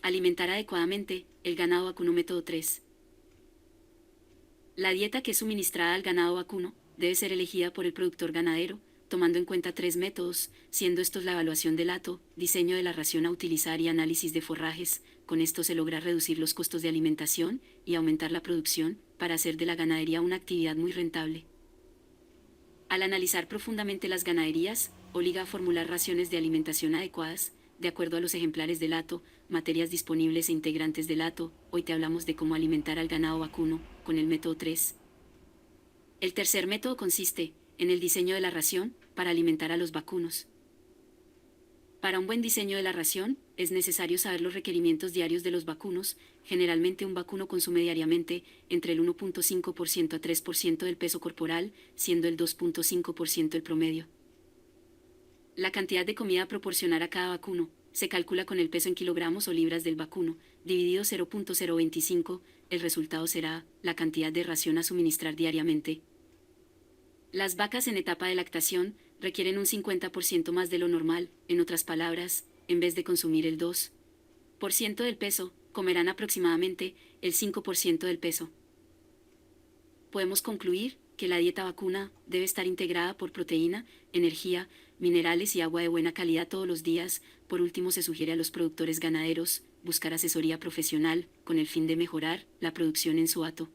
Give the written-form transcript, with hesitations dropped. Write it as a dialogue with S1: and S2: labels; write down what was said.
S1: Alimentar adecuadamente el ganado vacuno método 3. La dieta que es suministrada al ganado vacuno debe ser elegida por el productor ganadero, tomando en cuenta 3 métodos, siendo estos la evaluación del hato, diseño de la ración a utilizar y análisis de forrajes. Con esto se logra reducir los costos de alimentación y aumentar la producción, para hacer de la ganadería una actividad muy rentable. Al analizar profundamente las ganaderías, obliga a formular raciones de alimentación adecuadas, de acuerdo a los ejemplares del hato, materias disponibles e integrantes del hato. Hoy te hablamos de cómo alimentar al ganado vacuno, con el método 3. El tercer método consiste en el diseño de la ración para alimentar a los vacunos. Para un buen diseño de la ración, es necesario saber los requerimientos diarios de los vacunos. Generalmente un vacuno consume diariamente entre el 1.5% a 3% del peso corporal, siendo el 2.5% el promedio. La cantidad de comida a proporcionar a cada vacuno se calcula con el peso en kilogramos o libras del vacuno, dividido 0.025, el resultado será la cantidad de ración a suministrar diariamente. Las vacas en etapa de lactación requieren un 50% más de lo normal. En otras palabras, en vez de consumir el 2% del peso, comerán aproximadamente el 5% del peso. Podemos concluir que la dieta vacuna debe estar integrada por proteína, energía, minerales y agua de buena calidad todos los días. Por último, se sugiere a los productores ganaderos buscar asesoría profesional con el fin de mejorar la producción en su hato.